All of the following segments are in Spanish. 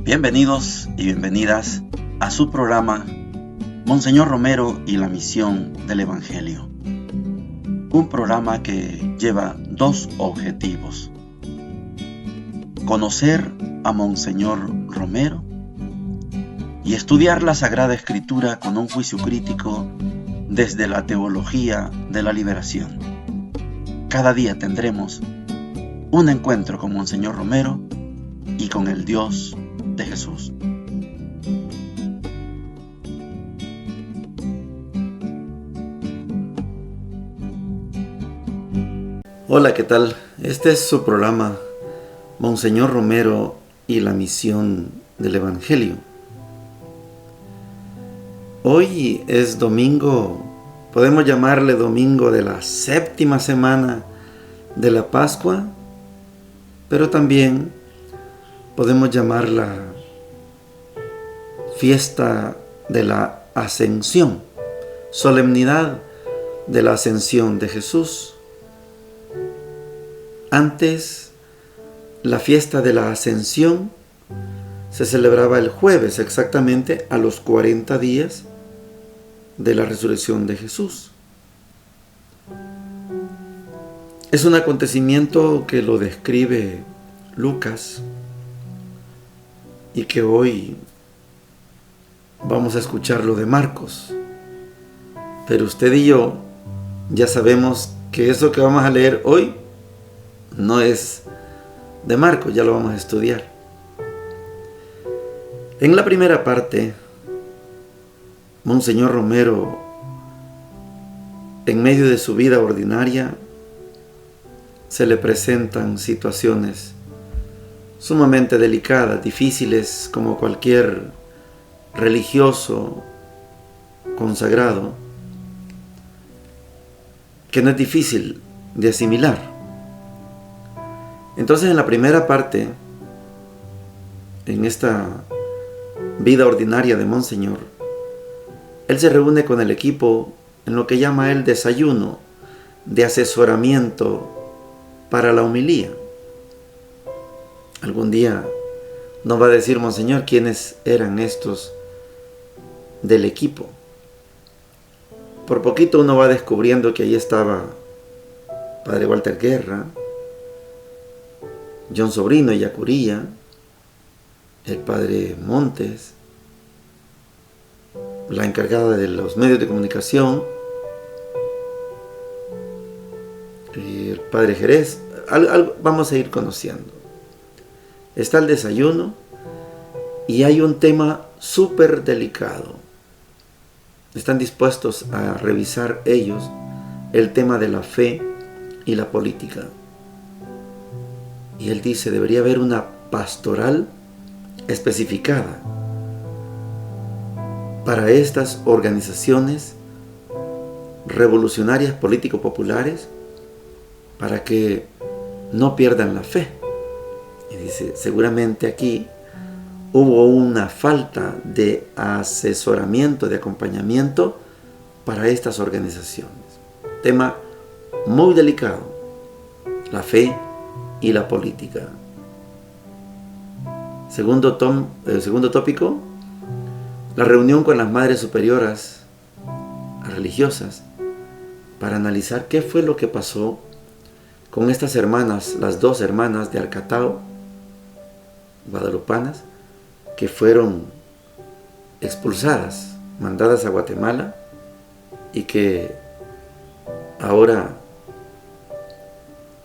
Bienvenidos y bienvenidas a su programa Monseñor Romero y la misión del Evangelio. Un programa que lleva dos objetivos: conocer a Monseñor Romero y estudiar la Sagrada Escritura con un juicio crítico desde la teología de la liberación. Cada día tendremos un encuentro con Monseñor Romero y con el Dios de Jesús. Hola, ¿qué tal? Este es su programa Monseñor Romero y la misión del Evangelio. Hoy es domingo, podemos llamarle domingo de la séptima semana de la Pascua, pero también podemos llamarla fiesta de la Ascensión, solemnidad de la Ascensión de Jesús. Antes, la fiesta de la Ascensión se celebraba el jueves, exactamente a los 40 días de la resurrección de Jesús. Es un acontecimiento que lo describe Lucas y que hoy vamos a escuchar lo de Marcos. Pero usted y yo ya sabemos que eso que vamos a leer hoy no es de Marcos, ya lo vamos a estudiar. En la primera parte, Monseñor Romero, en medio de su vida ordinaria, se le presentan situaciones sumamente delicadas, difíciles, como cualquier religioso consagrado, que no es difícil de asimilar. Entonces, en la primera parte, en esta vida ordinaria de Monseñor, él se reúne con el equipo en lo que llama él desayuno de asesoramiento para la homilía. Algún día nos va a decir Monseñor quiénes eran estos del equipo. Por poquito uno va descubriendo que ahí estaba Padre Walter Guerra, John Sobrino y Yacuría, el Padre Montes, la encargada de los medios de comunicación, el Padre Jerez. Vamos a ir conociendo. Está el desayuno y hay un tema súper delicado. Están dispuestos a revisar ellos el tema de la fe y la política. Y él dice, debería haber una pastoral especificada para estas organizaciones revolucionarias político-populares para que no pierdan la fe. Y dice, seguramente aquí hubo una falta de asesoramiento, de acompañamiento para estas organizaciones. Tema muy delicado, la fe y la política. Segundo tópico, la reunión con las madres superioras religiosas para analizar qué fue lo que pasó con estas hermanas, las dos hermanas de Arcatao, guadalupanas, que fueron expulsadas, mandadas a Guatemala y que ahora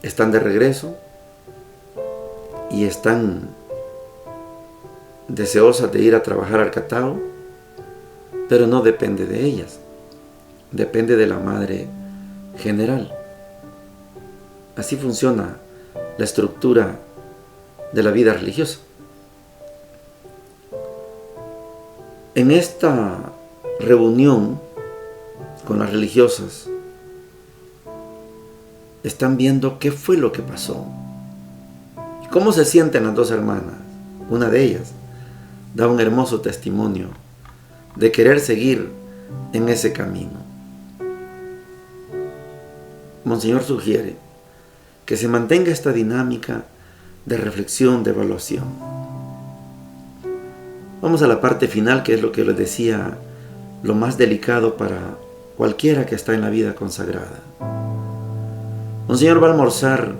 están de regreso y están deseosas de ir a trabajar a Arcatao, pero no depende de ellas, depende de la Madre General. Así funciona la estructura de la vida religiosa. En esta reunión con las religiosas, están viendo qué fue lo que pasó. ¿Cómo se sienten las dos hermanas? Una de ellas da un hermoso testimonio de querer seguir en ese camino. Monseñor sugiere que se mantenga esta dinámica de reflexión, de evaluación. Vamos a la parte final, que es lo que les decía, lo más delicado para cualquiera que está en la vida consagrada. Monseñor va a almorzar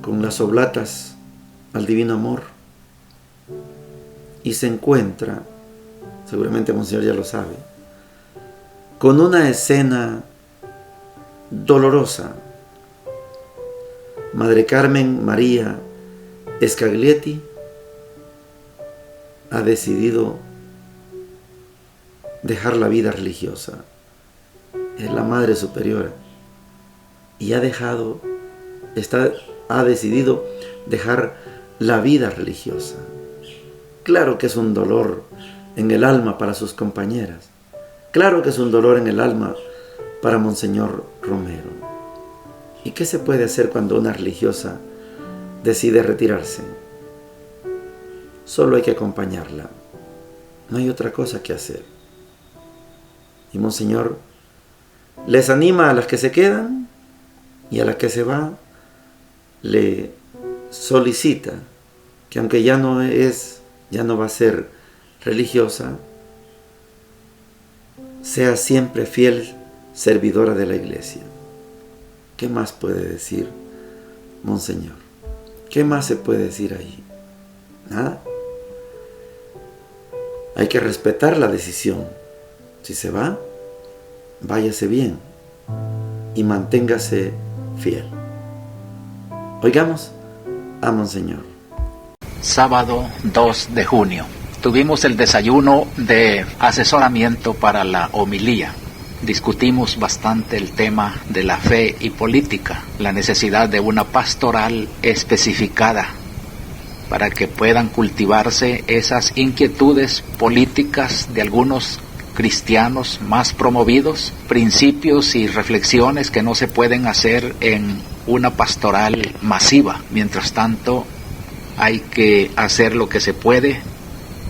con las oblatas al Divino Amor y se encuentra, seguramente Monseñor ya lo sabe, con una escena dolorosa. Madre Carmen María Scaglietti ha decidido dejar la vida religiosa. Es la Madre Superiora y ha decidido dejar la vida religiosa. Claro que es un dolor en el alma para sus compañeras. Claro que es un dolor en el alma para Monseñor Romero. ¿Y qué se puede hacer cuando una religiosa decide retirarse? Solo hay que acompañarla. No hay otra cosa que hacer. Y Monseñor les anima a las que se quedan y a las que se va le solicita que aunque ya no va a ser religiosa, sea siempre fiel servidora de la Iglesia. ¿Qué más puede decir Monseñor? ¿Qué más se puede decir ahí? Nada. Hay que respetar la decisión. Si se va, váyase bien y manténgase fiel. Oigamos a Monseñor. Sábado 2 de junio. Tuvimos el desayuno de asesoramiento para la homilía. Discutimos bastante el tema de la fe y política, la necesidad de una pastoral especificada para que puedan cultivarse esas inquietudes políticas de algunos cristianos más promovidos, principios y reflexiones que no se pueden hacer en una pastoral masiva. Mientras tanto, hay que hacer lo que se puede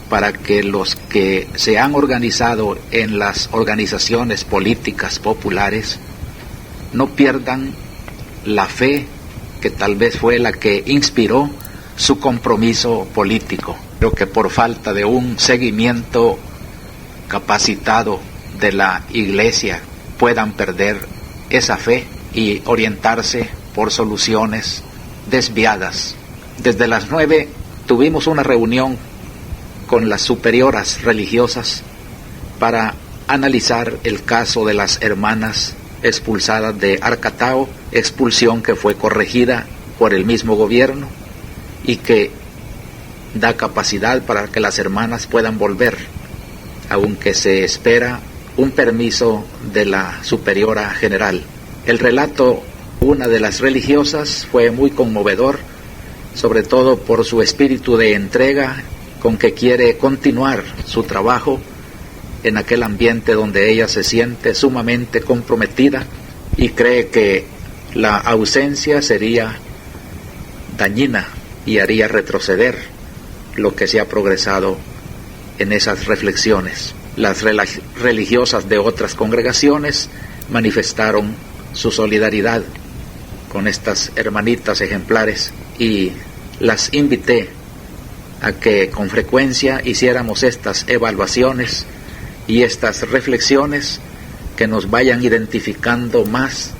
para que los que se han organizado en las organizaciones políticas populares no pierdan la fe que tal vez fue la que inspiró su compromiso político. Creo que por falta de un seguimiento capacitado de la Iglesia puedan perder esa fe y orientarse por soluciones desviadas. Desde las 9 tuvimos una reunión con las superioras religiosas para analizar el caso de las hermanas expulsadas de Arcatao, expulsión que fue corregida por el mismo gobierno y que da capacidad para que las hermanas puedan volver, aunque se espera un permiso de la superiora general. El relato de una de las religiosas fue muy conmovedor, sobre todo por su espíritu de entrega con que quiere continuar su trabajo en aquel ambiente donde ella se siente sumamente comprometida y cree que la ausencia sería dañina y haría retroceder lo que se ha progresado en esas reflexiones. Las religiosas de otras congregaciones manifestaron su solidaridad con estas hermanitas ejemplares y las invité a que con frecuencia hiciéramos estas evaluaciones y estas reflexiones que nos vayan identificando más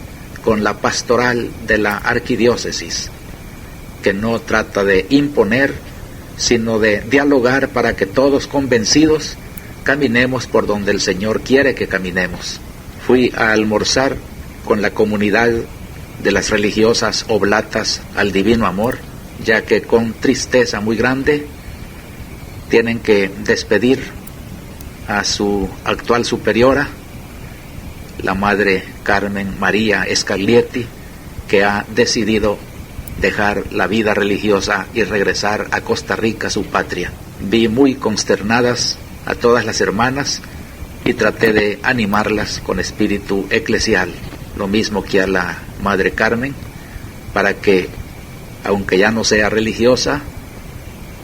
con la pastoral de la arquidiócesis, que no trata de imponer, sino de dialogar para que todos convencidos caminemos por donde el Señor quiere que caminemos. Fui a almorzar con la comunidad de las religiosas oblatas al Divino Amor, ya que con tristeza muy grande tienen que despedir a su actual superiora, la Madre Carmen María Scaglietti, que ha decidido dejar la vida religiosa y regresar a Costa Rica, su patria. Vi muy consternadas a todas las hermanas y traté de animarlas con espíritu eclesial, lo mismo que a la Madre Carmen, para que, aunque ya no sea religiosa,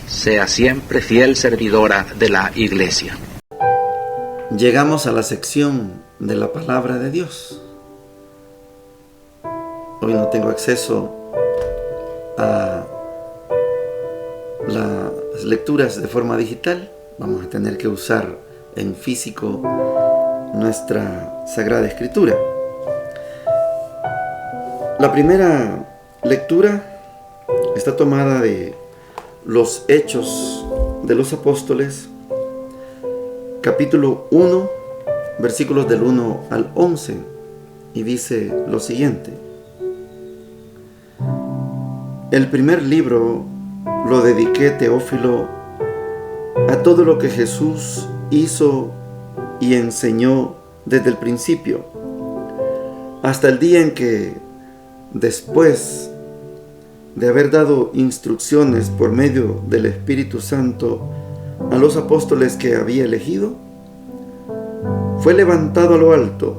sea siempre fiel servidora de la Iglesia. Llegamos a la sección de la Palabra de Dios. Hoy no tengo acceso a las lecturas de forma digital, vamos a tener que usar en físico nuestra Sagrada Escritura. La primera lectura está tomada de los Hechos de los Apóstoles, capítulo 1, versículos del 1 al 11, y dice lo siguiente: el primer libro lo dediqué, Teófilo, a todo lo que Jesús hizo y enseñó desde el principio, hasta el día en que, después de haber dado instrucciones por medio del Espíritu Santo a los apóstoles que había elegido, fue levantado a lo alto.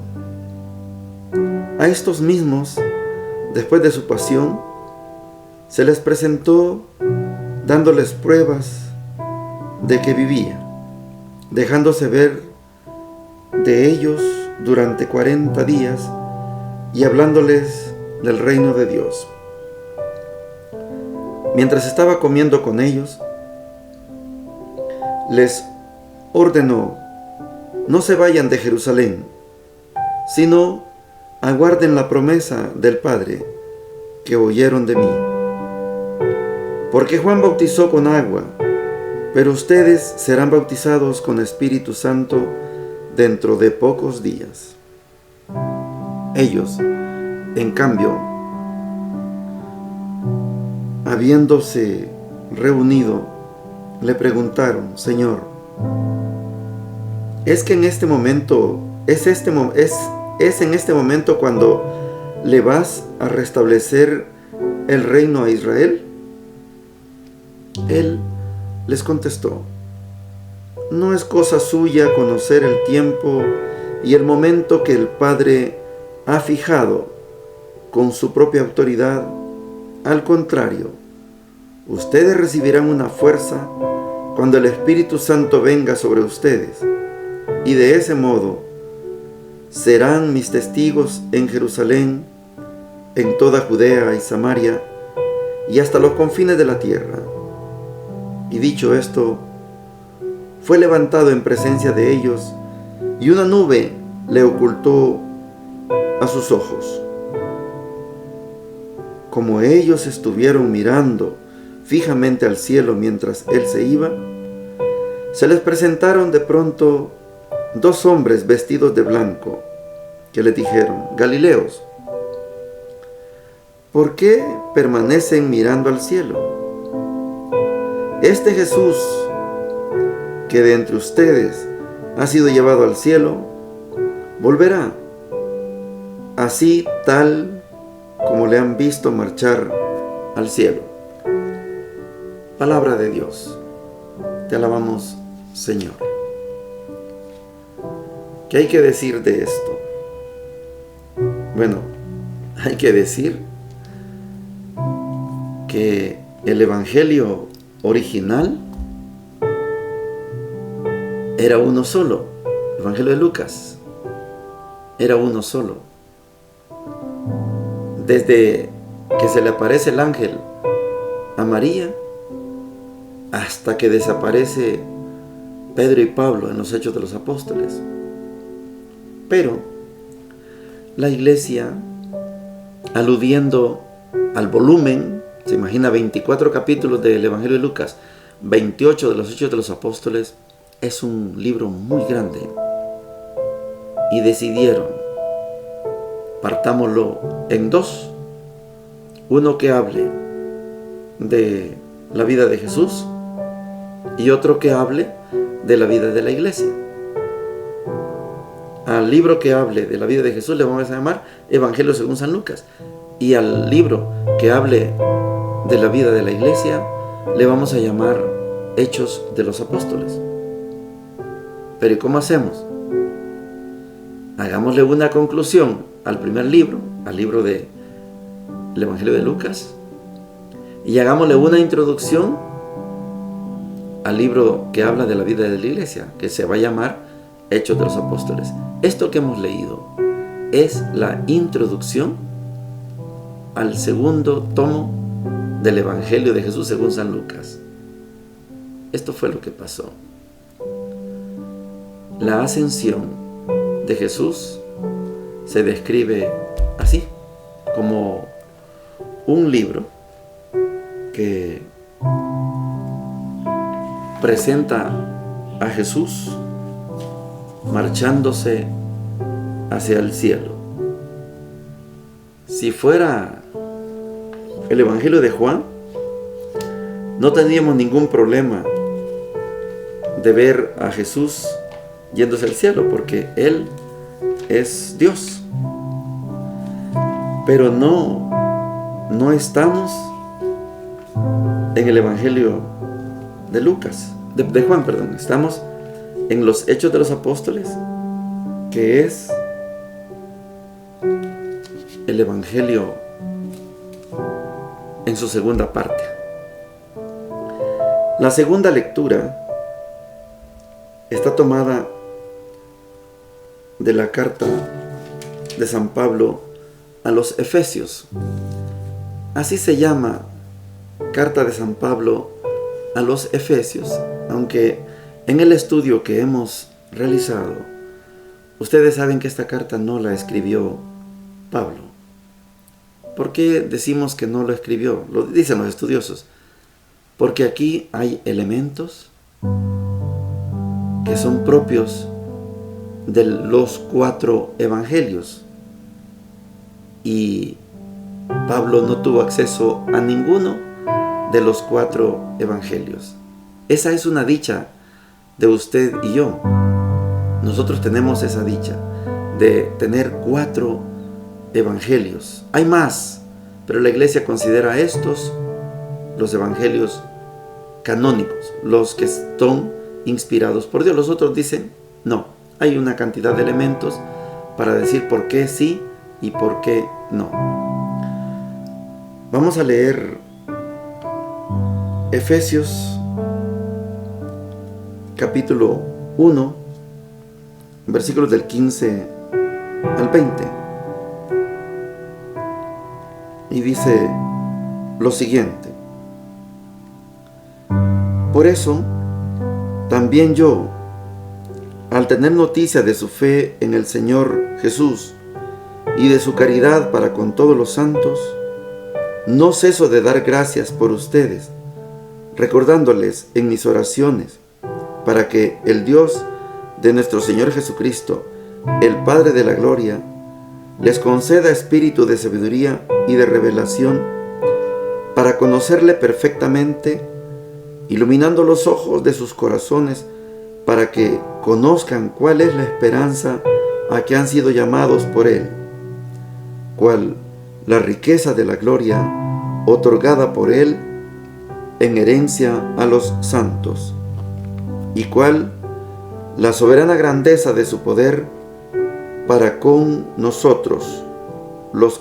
A estos mismos, después de su pasión, se les presentó dándoles pruebas de que vivía, dejándose ver de ellos durante 40 días y hablándoles del reino de Dios. Mientras estaba comiendo con ellos, les ordenó: no se vayan de Jerusalén, sino aguarden la promesa del Padre que oyeron de mí. Porque Juan bautizó con agua, pero ustedes serán bautizados con Espíritu Santo dentro de pocos días. Ellos, en cambio, habiéndose reunido, le preguntaron: Señor, ¿es en este momento cuando le vas a restablecer el reino a Israel? Él les contestó: no es cosa suya conocer el tiempo y el momento que el Padre ha fijado con su propia autoridad. Al contrario, ustedes recibirán una fuerza cuando el Espíritu Santo venga sobre ustedes, y de ese modo serán mis testigos en Jerusalén, en toda Judea y Samaria, y hasta los confines de la tierra. Y dicho esto, fue levantado en presencia de ellos, y una nube le ocultó a sus ojos. Como ellos estuvieron mirando fijamente al cielo mientras él se iba, se les presentaron de pronto 2 hombres vestidos de blanco, que les dijeron: Galileos, ¿por qué permanecen mirando al cielo? Este Jesús, que de entre ustedes ha sido llevado al cielo, volverá, así tal como le han visto marchar al cielo. Palabra de Dios. Te alabamos, Señor. ¿Qué hay que decir de esto? Bueno, hay que decir que el Evangelio original era uno solo. El Evangelio de Lucas era uno solo. Desde que se le aparece el ángel a María hasta que desaparece Pedro y Pablo en los Hechos de los Apóstoles. Pero la Iglesia, aludiendo al volumen, se imagina 24 capítulos del Evangelio de Lucas, 28 de los Hechos de los Apóstoles, es un libro muy grande. Y decidieron: partámoslo en 2. Uno que hable de la vida de Jesús y otro que hable de la vida de la Iglesia. Al libro que hable de la vida de Jesús le vamos a llamar Evangelio según San Lucas, y al libro que hable de la vida de la Iglesia le vamos a llamar Hechos de los Apóstoles. Pero ¿y cómo hacemos? Hagámosle una conclusión al primer libro, al libro del Evangelio de Lucas, y hagámosle una introducción al libro que habla de la vida de la Iglesia, que se va a llamar Hechos de los Apóstoles. Esto que hemos leído es la introducción al segundo tomo del Evangelio de Jesús según San Lucas. Esto fue lo que pasó. la ascensión de Jesús se describe así, como un libro que presenta a Jesús marchándose hacia el cielo. Si fuera el Evangelio de Juan, no tendríamos ningún problema de ver a Jesús yéndose al cielo, porque Él es Dios. Pero no estamos en el Evangelio de Juan, estamos en los Hechos de los Apóstoles, que es el Evangelio en su segunda parte. La segunda lectura está tomada de la carta de San Pablo a los Efesios. Así se llama, carta de San Pablo a los Efesios, aunque en el estudio que hemos realizado, ustedes saben que esta carta no la escribió Pablo. ¿Por qué decimos que no lo escribió? Lo dicen los estudiosos. Porque aquí hay elementos que son propios de los 4 evangelios. Y Pablo no tuvo acceso a ninguno de los 4 evangelios. Esa es una dicha de usted y yo. Nosotros tenemos esa dicha de tener 4 evangelios. Hay más, pero la iglesia considera estos los evangelios canónicos, los que son inspirados por Dios. Los otros dicen, no, hay una cantidad de elementos para decir por qué sí y por qué no. Vamos a leer Efesios capítulo 1, versículos del 15 al 20. Y dice lo siguiente: por eso, también yo, al tener noticia de su fe en el Señor Jesús y de su caridad para con todos los santos, no ceso de dar gracias por ustedes, recordándoles en mis oraciones, para que el Dios de nuestro Señor Jesucristo, el Padre de la Gloria, les conceda espíritu de sabiduría y de revelación, para conocerle perfectamente, iluminando los ojos de sus corazones, para que conozcan cuál es la esperanza a que han sido llamados por Él, cuál la riqueza de la gloria otorgada por Él en herencia a los santos, y cuál la soberana grandeza de su poder para con nosotros, los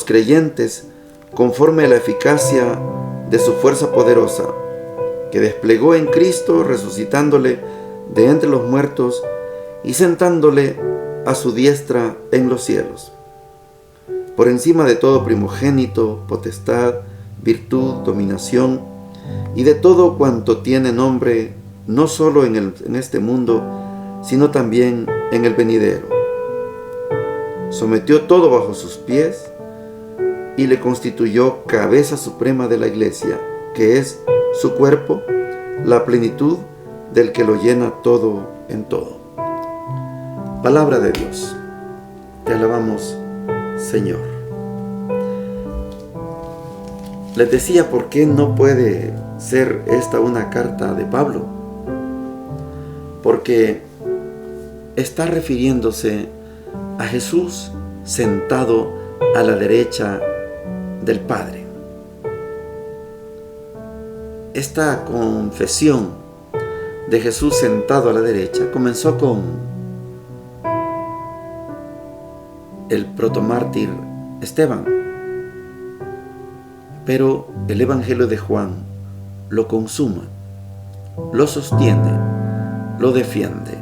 creyentes, conforme a la eficacia de su fuerza poderosa, que desplegó en Cristo, resucitándole de entre los muertos y sentándole a su diestra en los cielos, por encima de todo primogénito, potestad, virtud, dominación, y de todo cuanto tiene nombre, no solo en este mundo, sino también en el venidero. Sometió todo bajo sus pies y le constituyó cabeza suprema de la iglesia, que es su cuerpo, la plenitud del que lo llena todo en todo. Palabra de Dios. Te alabamos, Señor. Les decía por qué no puede ser esta una carta de Pablo. Porque está refiriéndose a Jesús sentado a la derecha del Padre. Esta confesión de Jesús sentado a la derecha comenzó con el protomártir Esteban, pero el Evangelio de Juan lo consuma, lo sostiene, lo defiende.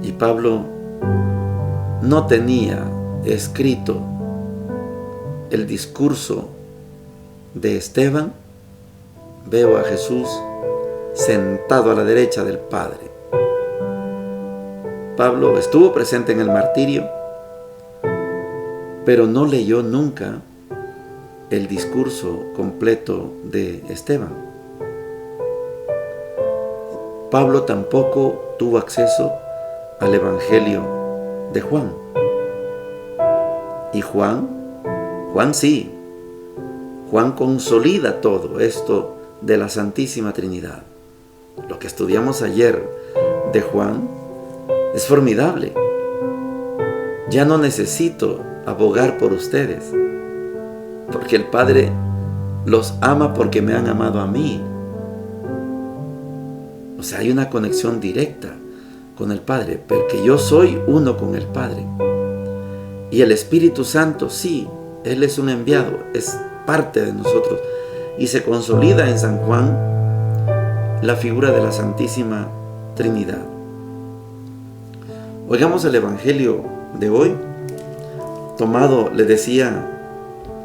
Y Pablo no tenía escrito el discurso de Esteban. Veo a Jesús sentado a la derecha del Padre. Pablo estuvo presente en el martirio, pero no leyó nunca el discurso completo de Esteban. Pablo tampoco tuvo acceso al Evangelio de Juan. Y Juan sí. Juan consolida todo esto de la Santísima Trinidad. Lo que estudiamos ayer de Juan es formidable. Ya no necesito abogar por ustedes, porque el Padre los ama porque me han amado a mí. O sea, hay una conexión directa con el Padre, porque yo soy uno con el Padre. Y el Espíritu Santo, sí, Él es un enviado, es parte de nosotros. Y se consolida en San Juan la figura de la Santísima Trinidad. Oigamos el Evangelio de hoy, tomado, le decía,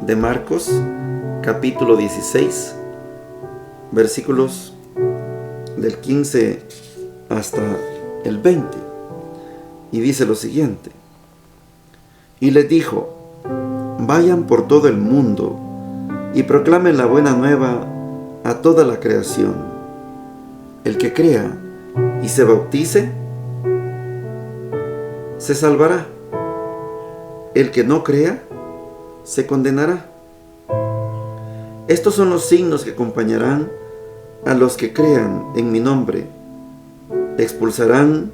de Marcos, capítulo 16, versículos del 15 hasta el 20. Y dice lo siguiente: y les dijo: vayan por todo el mundo y proclamen la buena nueva a toda la creación. El que crea y se bautice, se salvará. El que no crea, se condenará. Estos son los signos que acompañarán a los que crean en mi nombre. Expulsarán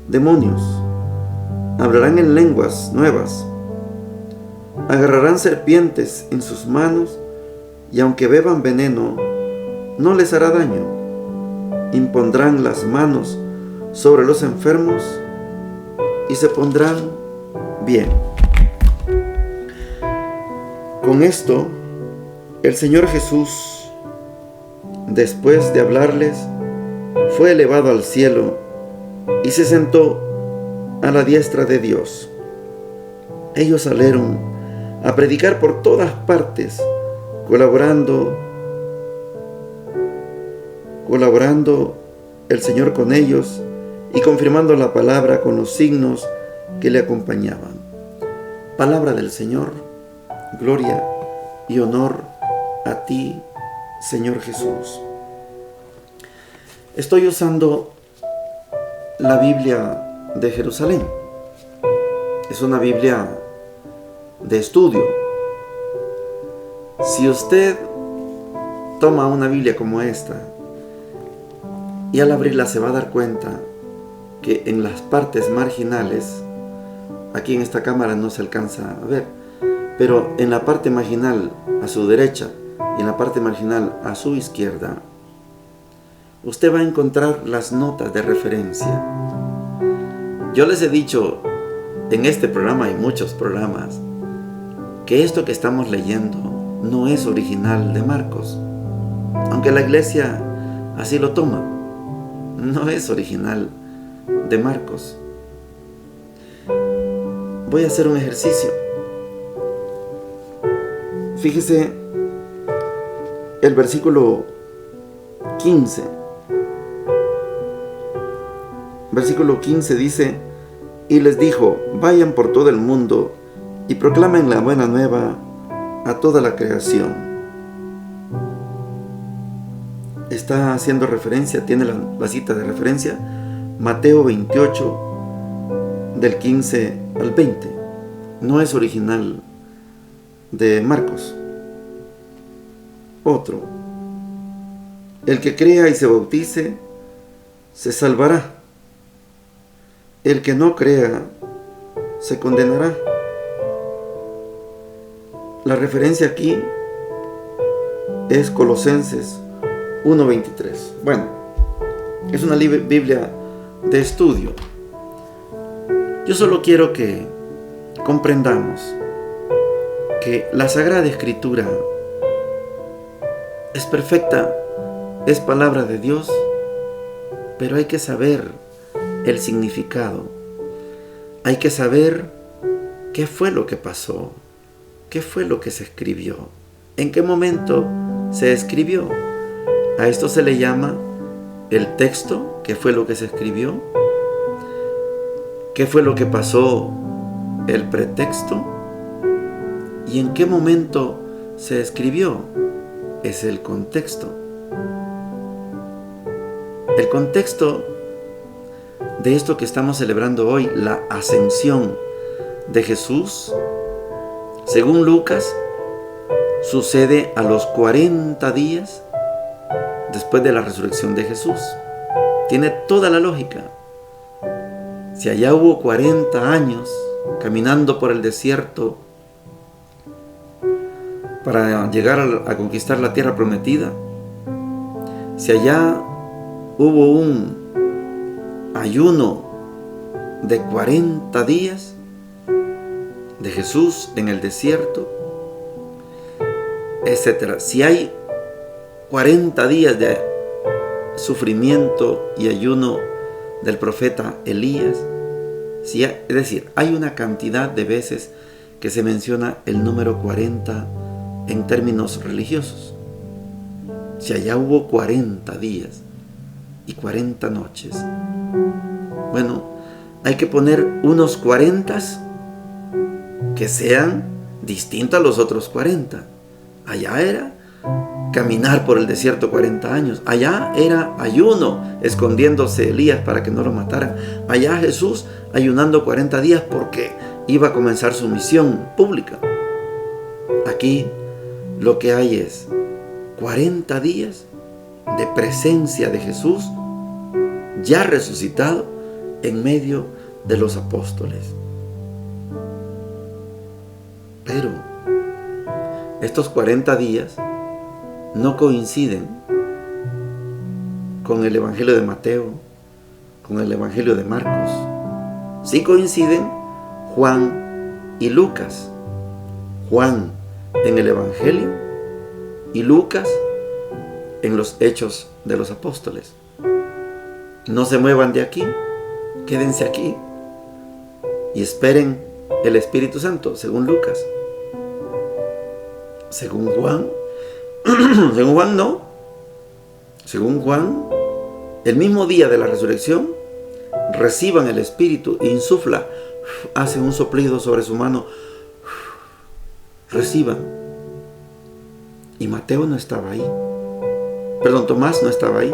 demonios, hablarán en lenguas nuevas, agarrarán serpientes en sus manos, y aunque beban veneno, no les hará daño. Impondrán las manos sobre los enfermos y se pondrán bien. Con esto, el Señor Jesús, después de hablarles, fue elevado al cielo y se sentó a la diestra de Dios. Ellos salieron a predicar por todas partes, colaborando el Señor con ellos y confirmando la palabra con los signos que le acompañaban. Palabra del Señor. Gloria y honor a ti, Señor Jesús. Estoy usando la Biblia de Jerusalén. Es una Biblia de estudio. Si usted toma una Biblia como esta y al abrirla se va a dar cuenta que en las partes marginales, aquí en esta cámara no se alcanza a ver, pero en la parte marginal a su derecha y en la parte marginal a su izquierda, usted va a encontrar las notas de referencia. Yo les he dicho en este programa y muchos programas que esto que estamos leyendo no es original de Marcos, aunque la iglesia así lo toma. No es original de Marcos. Voy a hacer un ejercicio. Fíjese el versículo 15. Versículo 15 dice: y les dijo: vayan por todo el mundo y proclamen la buena nueva a toda la creación. Está haciendo referencia, tiene la cita de referencia, Mateo 28, del 15 al 20. No es original de Marcos. Otro: el que crea y se bautice, se salvará. El que no crea, se condenará. La referencia aquí es Colosenses 1:23. Bueno, es una Biblia de estudio. Yo solo quiero que comprendamos que la Sagrada Escritura es perfecta, es palabra de Dios, pero hay que saber el significado. Hay que saber qué fue lo que pasó, qué fue lo que se escribió, en qué momento se escribió. A esto se le llama el texto, qué fue lo que se escribió. ¿Qué fue lo que pasó? ¿El pretexto? ¿Y en qué momento se escribió? Es el contexto. El contexto de esto que estamos celebrando hoy, la ascensión de Jesús, según Lucas, sucede a los 40 días después de la resurrección de Jesús. Tiene toda la lógica. Si allá hubo 40 años caminando por el desierto para llegar a conquistar la tierra prometida, si allá hubo un ayuno de 40 días de Jesús en el desierto, etcétera. Si hay 40 días de sufrimiento y ayuno del profeta Elías, es decir, hay una cantidad de veces que se menciona el número 40 en términos religiosos. Si allá hubo 40 días y 40 noches, bueno, hay que poner unos 40 que sean distintos a los otros 40. Allá era caminar por el desierto 40 años. Allá era ayuno, escondiéndose Elías para que no lo mataran. Allá Jesús ayunando 40 días porque iba a comenzar su misión pública. Aquí lo que hay es 40 días de presencia de Jesús ya resucitado en medio de los apóstoles. Pero estos 40 días no coinciden con el Evangelio de Mateo, con el Evangelio de Marcos. Sí coinciden Juan y Lucas. Juan en el Evangelio y Lucas en los Hechos de los Apóstoles. No se muevan de aquí, quédense aquí y esperen el Espíritu Santo, según Lucas. Según Juan, según Juan no. Según Juan, el mismo día de la resurrección, reciban el Espíritu, insufla, hace un soplido sobre su mano, reciban. Y Mateo no estaba ahí. Perdón, Tomás no estaba ahí.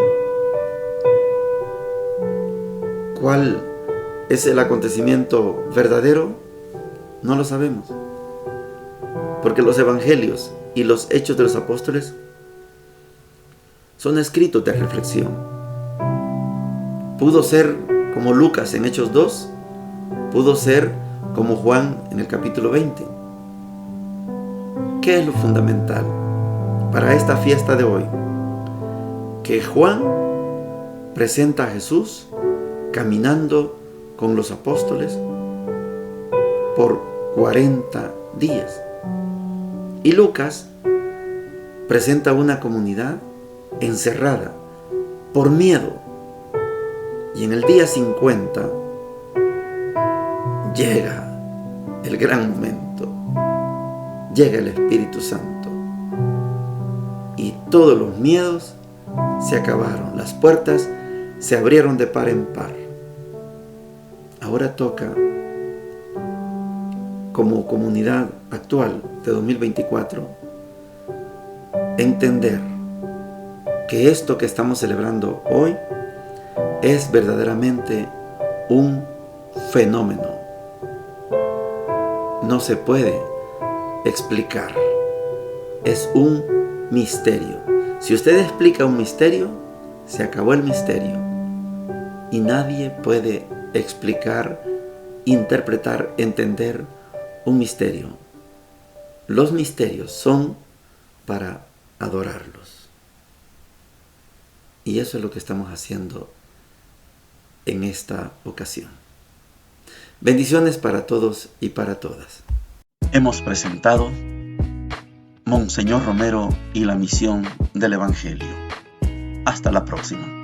¿Cuál es el acontecimiento verdadero? No lo sabemos. Porque los evangelios y los hechos de los apóstoles son escritos de reflexión. Pudo ser como Lucas en Hechos 2, pudo ser como Juan en el capítulo 20. ¿Qué es lo fundamental para esta fiesta de hoy? Que Juan presenta a Jesús caminando con los apóstoles por 40 días. Y Lucas presenta una comunidad encerrada por miedo. Y en el día 50 llega el gran momento. Llega el Espíritu Santo. Y todos los miedos se acabaron. Las puertas se abrieron de par en par. Ahora toca, como comunidad actual de 2024, entender que esto que estamos celebrando hoy es verdaderamente un fenómeno. No se puede explicar. Es un misterio. Si usted explica un misterio, se acabó el misterio. Y nadie puede explicar, interpretar, entender un misterio. Los misterios son para adorarlos. Y eso es lo que estamos haciendo en esta ocasión. Bendiciones para todos y para todas. Hemos presentado Monseñor Romero y la misión del Evangelio. Hasta la próxima.